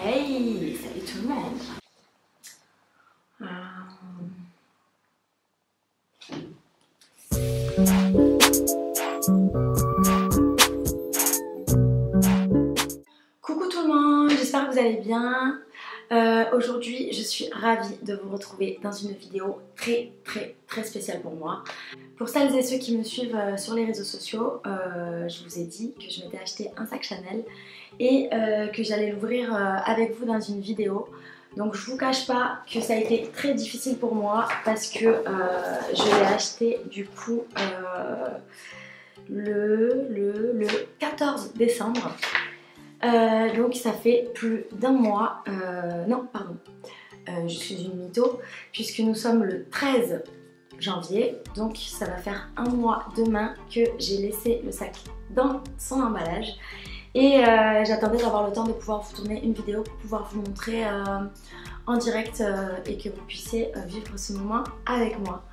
Hey, salut tout le monde. Coucou tout le monde, j'espère que vous allez bien. Aujourd'hui, je suis ravie de vous retrouver dans une vidéo très spéciale pour moi. Pour celles et ceux qui me suivent sur les réseaux sociaux, je vous ai dit que je m'étais acheté un sac Chanel et que j'allais l'ouvrir avec vous dans une vidéo. Donc je vous cache pas que ça a été très difficile pour moi parce que je l'ai acheté du coup le 14 décembre. Donc ça fait plus d'un mois, non pardon, je suis une mytho puisque nous sommes le 13 janvier, donc ça va faire un mois demain que j'ai laissé le sac dans son emballage et j'attendais d'avoir le temps de pouvoir vous tourner une vidéo pour pouvoir vous montrer en direct et que vous puissiez vivre ce moment avec moi.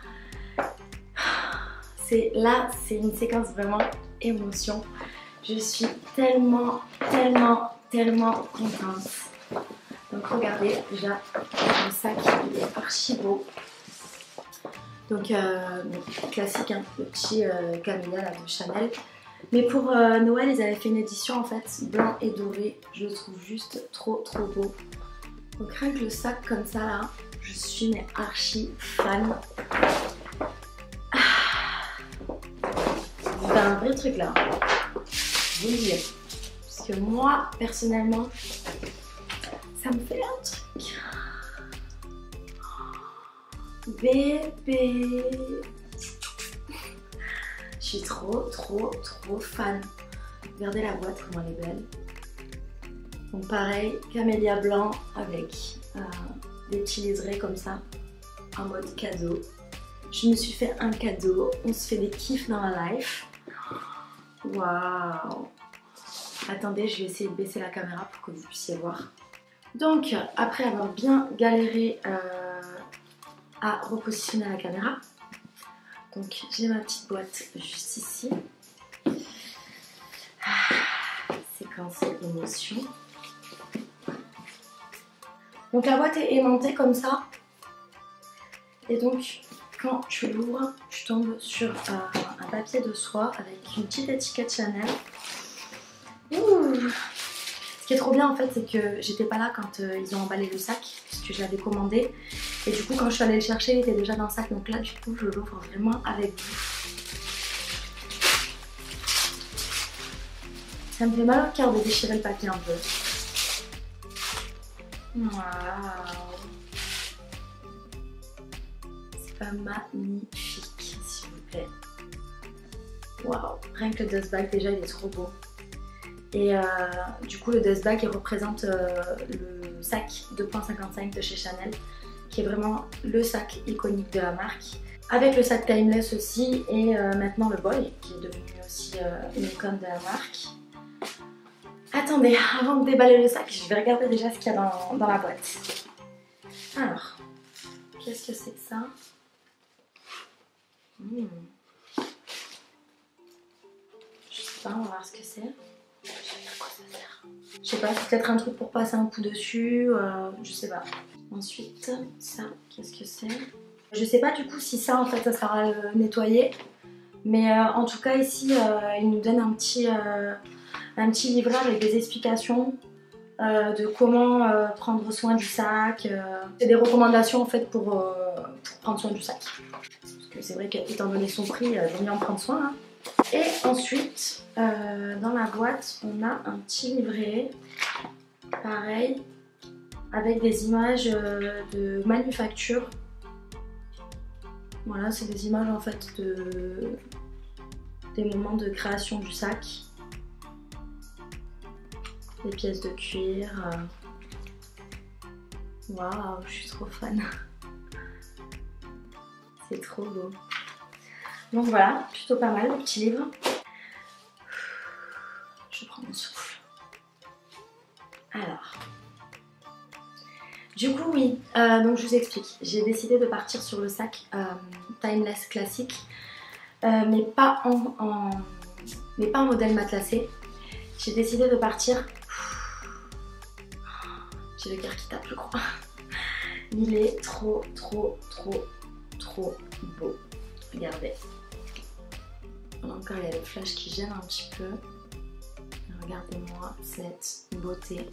Là, c'est une séquence vraiment émotion. Je suis tellement contente. Donc regardez, déjà le sac il est archi beau. Donc classique, hein, le petit camélia là, de Chanel. Mais pour Noël, ils avaient fait une édition en fait blanc et doré. Je le trouve juste trop beau. Donc rien que le sac comme ça là, je suis mais archi fan. C'est un vrai truc là. Je vous le dis. Parce que moi, personnellement, ça me fait un truc. Bébé. Je suis trop fan. Regardez la boîte, comment elle est belle. Donc pareil, camélia blanc avec des petits liserés comme ça, en mode cadeau. Je me suis fait un cadeau. On se fait des kiffs dans la life. Waouh! Attendez, je vais essayer de baisser la caméra pour que vous puissiez voir. Donc, après avoir bien galéré à repositionner la caméra, donc j'ai ma petite boîte juste ici. Séquence émotion. Donc la boîte est aimantée comme ça. Et donc, quand tu l'ouvres, tu tombes sur un papier de soie avec une petite étiquette Chanel. Ouh. Ce qui est trop bien en fait, c'est que j'étais pas là quand ils ont emballé le sac, puisque je l'avais commandé. Et du coup, quand je suis allée le chercher, il était déjà dans le sac. Donc là, du coup, je l'ouvre vraiment avec vous. Ça me fait mal au cœur de déchirer le papier un peu. Waouh! C'est pas magnifique, s'il vous plaît. Waouh! Rien que le dust bag, déjà, il est trop beau. Et du coup le dust bag il représente le sac 2.55 de chez Chanel qui est vraiment le sac iconique de la marque, avec le sac Timeless aussi et maintenant le boy qui est devenu aussi une icône de la marque. Attendez, avant de déballer le sac, je vais regarder déjà ce qu'il y a dans la boîte. Alors, qu'est-ce que c'est que ça? Je sais pas, on va voir ce que c'est. Je sais pas, c'est peut-être un truc pour passer un coup dessus, je sais pas. Ensuite, ça, qu'est-ce que c'est? Je sais pas du coup si ça en fait ça sera nettoyé. Mais en tout cas ici, il nous donne un petit livret avec des explications de comment prendre soin du sac. C'est des recommandations en fait pour prendre soin du sac. Parce que c'est vrai qu'étant donné son prix, vaut mieux en prendre soin. Hein. Et ensuite, dans la boîte, on a un petit livret, pareil, avec des images de manufacture. Voilà, c'est des images en fait des moments de création du sac. Des pièces de cuir. Waouh, je suis trop fan. C'est trop beau. Donc voilà, plutôt pas mal le petit livre. Je prends mon souffle. Alors, du coup oui, donc je vous explique. J'ai décidé de partir sur le sac Timeless classique, mais pas en modèle matelassé. J'ai décidé de partir J'ai le cœur qui tape, je crois. Il est trop beau. Regardez. Encore il y a le flash qui gêne un petit peu. Regardez-moi cette beauté.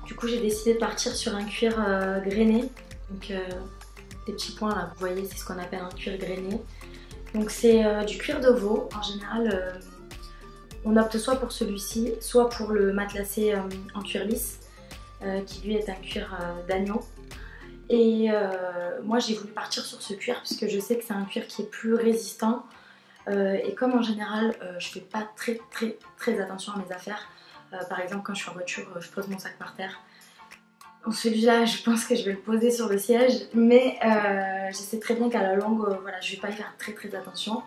Du coup j'ai décidé de partir sur un cuir grainé. Donc des petits points là, vous voyez, c'est ce qu'on appelle un cuir grainé. Donc c'est du cuir de veau. En général on opte soit pour celui-ci, soit pour le matelassé en cuir lisse, qui lui est un cuir d'agneau. Et moi j'ai voulu partir sur ce cuir parce que je sais que c'est un cuir qui est plus résistant. Et comme en général je fais pas très attention à mes affaires, par exemple quand je suis en voiture je pose mon sac par terre. Donc celui-là je pense que je vais le poser sur le siège, mais je sais très bien qu'à la longue voilà, je vais pas y faire très attention.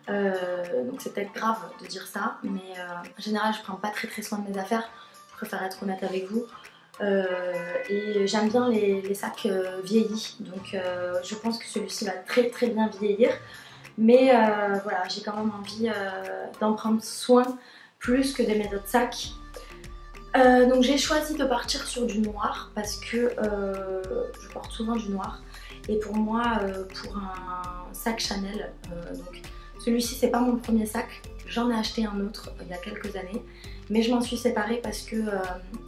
Donc c'est peut-être grave de dire ça, mais en général je prends pas très soin de mes affaires, je préfère être honnête avec vous. Et j'aime bien les sacs vieillis, donc je pense que celui-ci va très bien vieillir. Mais voilà, j'ai quand même envie d'en prendre soin plus que de mes autres sacs. Donc j'ai choisi de partir sur du noir parce que je porte souvent du noir. Et pour moi, pour un sac Chanel, donc celui-ci c'est pas mon premier sac, j'en ai acheté un autre il y a quelques années. Mais je m'en suis séparée parce que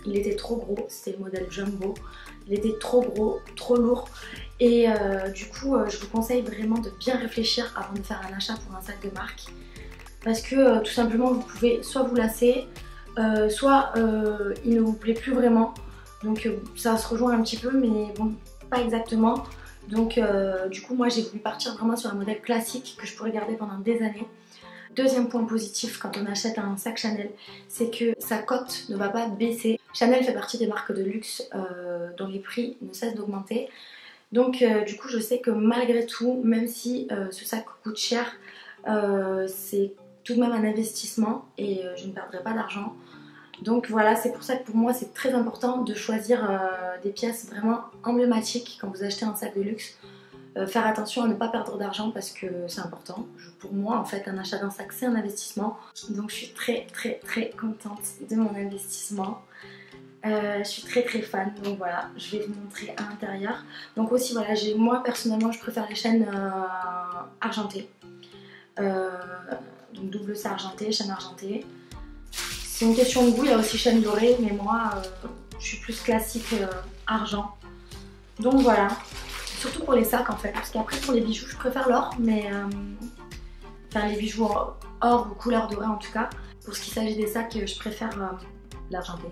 il était trop gros, c'était le modèle Jumbo. Il était trop gros, trop lourd. Et du coup, je vous conseille vraiment de bien réfléchir avant de faire un achat pour un sac de marque. Parce que tout simplement, vous pouvez soit vous lasser, soit il ne vous plaît plus vraiment. Donc ça se rejoint un petit peu, mais bon, pas exactement. Donc du coup, moi j'ai voulu partir vraiment sur un modèle classique que je pourrais garder pendant des années. Deuxième point positif quand on achète un sac Chanel, c'est que sa cote ne va pas baisser. Chanel fait partie des marques de luxe dont les prix ne cessent d'augmenter. Donc du coup je sais que malgré tout, même si ce sac coûte cher, c'est tout de même un investissement et je ne perdrai pas d'argent. Donc voilà, c'est pour ça que pour moi c'est très important de choisir des pièces vraiment emblématiques quand vous achetez un sac de luxe. Faire attention à ne pas perdre d'argent parce que c'est important. Pour moi en fait un achat d'un sac c'est un investissement. Donc je suis très contente de mon investissement. Je suis très fan, donc voilà, je vais vous montrer à l'intérieur. Donc aussi voilà, moi personnellement je préfère les chaînes argentées. Donc double C argenté, chaîne argentée. C'est une question de goût, il y a aussi chaîne dorée, mais moi je suis plus classique argent. Donc voilà, surtout pour les sacs en fait, parce qu'après pour les bijoux je préfère l'or, mais enfin les bijoux or ou couleur dorée en tout cas. Pour ce qui s'agit des sacs, je préfère l'argenté.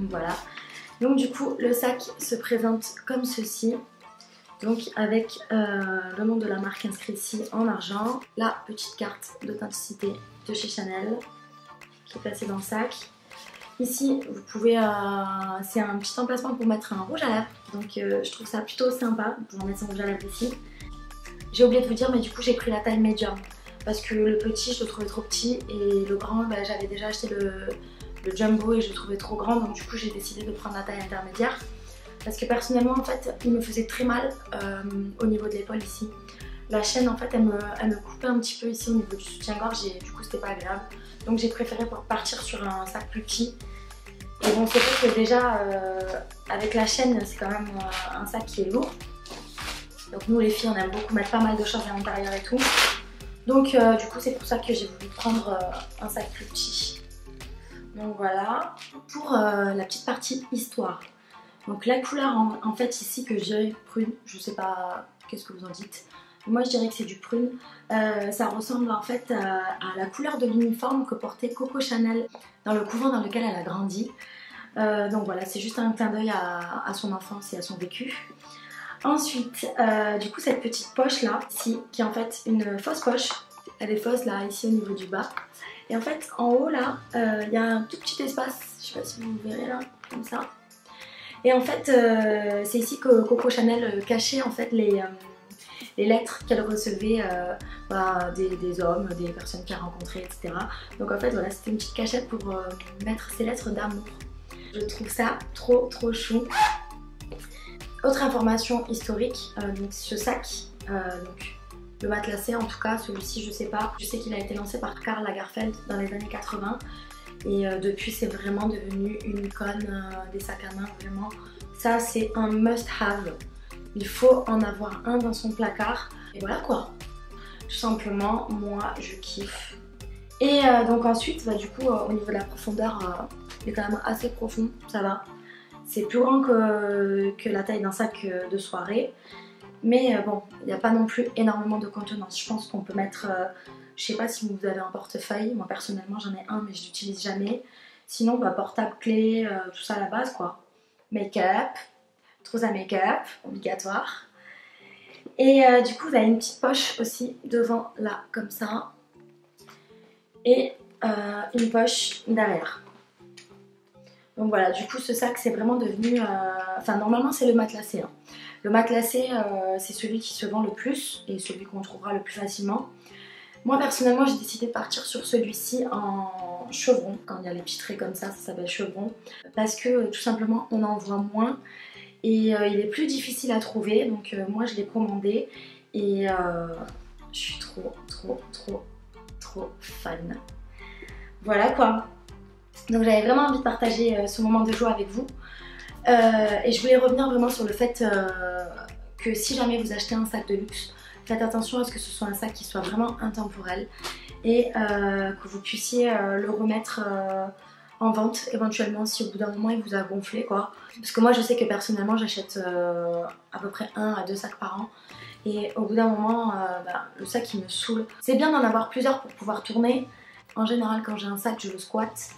Voilà, donc du coup le sac se présente comme ceci, donc avec le nom de la marque inscrit ici en argent, la petite carte d'authenticité de chez Chanel qui est placée dans le sac. Ici vous pouvez, c'est un petit emplacement pour mettre un rouge à lèvres, donc je trouve ça plutôt sympa de pouvoir mettre son rouge à lèvres ici. J'ai oublié de vous dire, mais du coup j'ai pris la taille médium parce que le petit je le trouvais trop petit et le grand bah, j'avais déjà acheté le Jumbo et je le trouvais trop grand, donc du coup j'ai décidé de prendre la taille intermédiaire parce que personnellement en fait il me faisait très mal au niveau de l'épaule ici. La chaîne en fait elle me coupait un petit peu ici au niveau du soutien-gorge et du coup c'était pas agréable, donc j'ai préféré partir sur un sac plus petit. Et bon c'est vrai que déjà avec la chaîne c'est quand même un sac qui est lourd, donc nous les filles on aime beaucoup mettre pas mal de choses à l'intérieur et tout, donc du coup c'est pour ça que j'ai voulu prendre un sac plus petit. Donc voilà, pour la petite partie histoire. Donc la couleur en fait ici que je dirais prune, je sais pas qu'est-ce que vous en dites. Moi je dirais que c'est du prune. Ça ressemble en fait à la couleur de l'uniforme que portait Coco Chanel dans le couvent dans lequel elle a grandi. Donc voilà, c'est juste un clin d'œil à son enfance et à son vécu. Ensuite, du coup cette petite poche là, ici, qui est en fait une fausse poche. Elle est fausse là, ici au niveau du bas. Et en fait, en haut là, il y a un tout petit espace, je sais pas si vous verrez là, comme ça. Et en fait, c'est ici que Coco Chanel cachait en fait les lettres qu'elle recevait des hommes, des personnes qu'elle rencontrait, etc. Donc en fait, voilà, c'était une petite cachette pour mettre ses lettres d'amour. Je trouve ça trop chou. Autre information historique, donc ce sac, donc le matelassé en tout cas, celui-ci je sais pas, je sais qu'il a été lancé par Karl Lagerfeld dans les années 80 Et depuis c'est vraiment devenu une icône des sacs à main, vraiment. Ça c'est un must have. Il faut en avoir un dans son placard. Et voilà quoi. Tout simplement, moi je kiffe. Et donc ensuite, du coup, au niveau de la profondeur, il est quand même assez profond, ça va. C'est plus grand que la taille d'un sac de soirée. Mais bon, il n'y a pas non plus énormément de contenance. Je pense qu'on peut mettre, je sais pas si vous avez un portefeuille. Moi personnellement j'en ai un mais je l'utilise jamais. Sinon, portable, clé, tout ça à la base quoi. Make-up, trousse à make-up, obligatoire. Et du coup, vous avez une petite poche aussi devant là, comme ça. Et une poche derrière. Donc voilà, du coup ce sac c'est vraiment devenu... Enfin normalement c'est le matelassé. Hein. Le matelassé c'est celui qui se vend le plus et celui qu'on trouvera le plus facilement. Moi personnellement j'ai décidé de partir sur celui-ci en chevron. Quand il y a les petits traits comme ça s'appelle chevron. Parce que tout simplement on en voit moins et il est plus difficile à trouver. Donc moi je l'ai commandé et je suis trop fan. Voilà quoi. Donc j'avais vraiment envie de partager ce moment de joie avec vous. Et je voulais revenir vraiment sur le fait que si jamais vous achetez un sac de luxe, faites attention à ce que ce soit un sac qui soit vraiment intemporel et que vous puissiez le remettre en vente éventuellement si au bout d'un moment il vous a gonflé quoi. Parce que moi je sais que personnellement j'achète à peu près 1 à 2 sacs par an. Et au bout d'un moment, le sac il me saoule. C'est bien d'en avoir plusieurs pour pouvoir tourner. En général quand j'ai un sac je le squatte.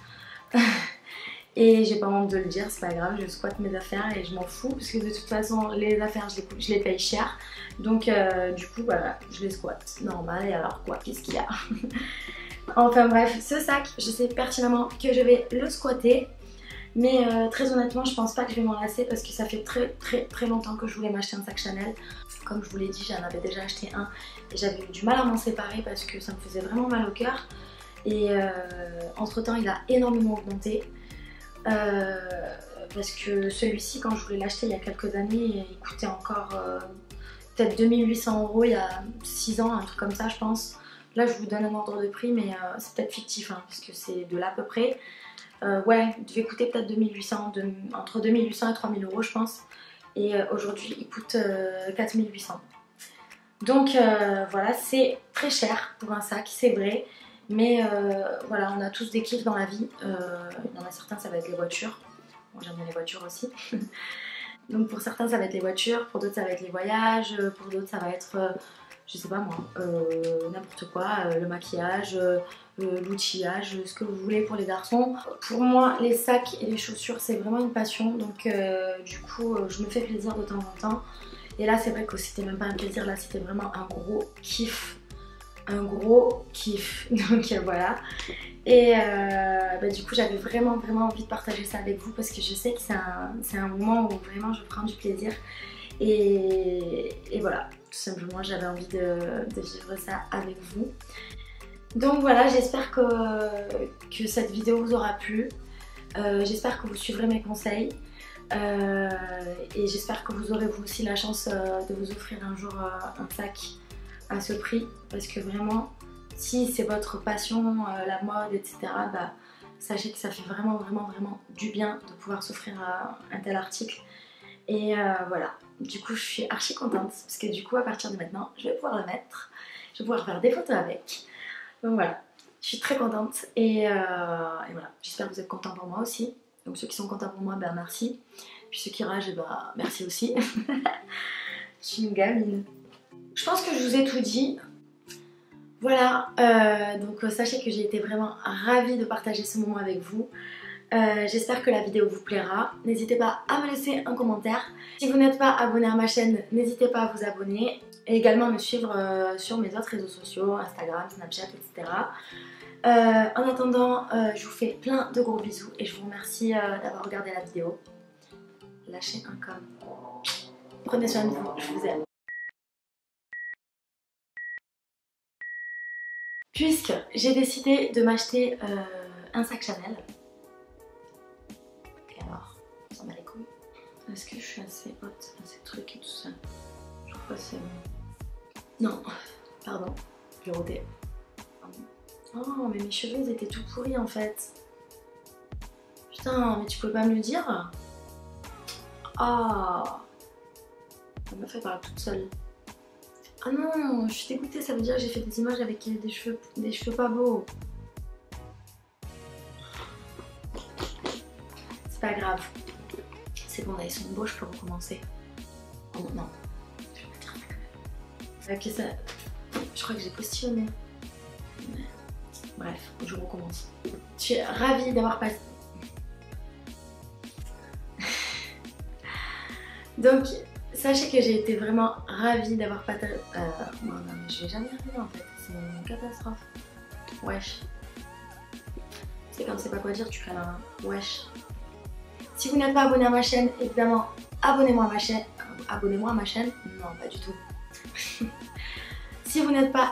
Et j'ai pas honte de le dire, c'est pas grave, je squatte mes affaires et je m'en fous parce que de toute façon les affaires je les paye cher. Donc du coup voilà, je les squatte. Normal, et alors quoi, qu'est-ce qu'il y a? Enfin bref, ce sac, je sais pertinemment que je vais le squatter. Mais très honnêtement, je pense pas que je vais m'en lasser parce que ça fait très longtemps que je voulais m'acheter un sac Chanel. Comme je vous l'ai dit, j'en avais déjà acheté un et j'avais eu du mal à m'en séparer parce que ça me faisait vraiment mal au cœur. Et entre temps il a énormément augmenté parce que celui-ci quand je voulais l'acheter il y a quelques années il coûtait encore peut-être 2800 € il y a 6 ans, un truc comme ça je pense. Là je vous donne un ordre de prix mais c'est peut-être fictif hein, parce que c'est de là à peu près. Ouais, il devait coûter peut-être 2800, entre 2800 et 3000 € je pense. Et aujourd'hui il coûte 4800. Donc voilà, c'est très cher pour un sac, c'est vrai. Mais voilà, on a tous des kiffs dans la vie. Il y en a certains, ça va être les voitures. Bon, j'aime bien les voitures aussi. Donc pour certains, ça va être les voitures. Pour d'autres, ça va être les voyages. Pour d'autres, ça va être, je sais pas moi, n'importe quoi. Le maquillage, l'outillage, ce que vous voulez pour les garçons. Pour moi, les sacs et les chaussures, c'est vraiment une passion. Donc du coup, je me fais plaisir de temps en temps. Et là, c'est vrai que c'était même pas un plaisir. Là, c'était vraiment un gros kiff. Un gros kiff, donc voilà. Et du coup j'avais vraiment envie de partager ça avec vous parce que je sais que c'est un moment où vraiment je prends du plaisir et voilà, tout simplement j'avais envie de vivre ça avec vous. Donc voilà, j'espère que cette vidéo vous aura plu, j'espère que vous suivrez mes conseils et j'espère que vous aurez vous aussi la chance de vous offrir un jour un sac à ce prix parce que vraiment si c'est votre passion, la mode etc, sachez que ça fait vraiment du bien de pouvoir s'offrir un tel article et voilà, du coup je suis archi contente parce que du coup à partir de maintenant je vais pouvoir le mettre, je vais pouvoir faire des photos avec, donc voilà, je suis très contente et voilà, j'espère que vous êtes contents pour moi aussi, donc ceux qui sont contents pour moi merci, puis ceux qui ragent merci aussi. Je suis une gamine. Je pense que je vous ai tout dit. Voilà, donc sachez que j'ai été vraiment ravie de partager ce moment avec vous. J'espère que la vidéo vous plaira. N'hésitez pas à me laisser un commentaire. Si vous n'êtes pas abonné à ma chaîne, n'hésitez pas à vous abonner. Et également me suivre sur mes autres réseaux sociaux, Instagram, Snapchat, etc. En attendant, je vous fais plein de gros bisous et je vous remercie d'avoir regardé la vidéo. Lâchez un com. Prenez soin de vous, je vous aime. Puisque j'ai décidé de m'acheter un sac Chanel. Et alors, ça m'a les couilles. Est-ce que je suis assez haute à ces trucs et tout ça? Je crois que c'est bon. Non, pardon, j'ai rodé. Oh, mais mes cheveux ils étaient tout pourris en fait. Putain, mais tu peux pas me le dire? Ah, elle m'a fait parler toute seule. Ah non, je suis dégoûtée, ça veut dire que j'ai fait des images avec des cheveux pas beaux. C'est pas grave. C'est bon, là ils sont beaux, je peux recommencer. Oh non, je vais pas dire ça quand même. Ok, ça... Je crois que j'ai postillonné. Bref, je recommence. Je suis ravie d'avoir passé... Donc, sachez que j'ai été vraiment ravie d'avoir partagé... non, mais je vais jamais y arriver en fait, c'est une catastrophe. Wesh. C'est quand tu sais pas quoi dire, tu crées la main. Wesh. Si vous n'êtes pas abonné à ma chaîne, évidemment, abonnez-moi à ma chaîne. Abonnez-moi à ma chaîne? Non, pas du tout. Si vous n'êtes pas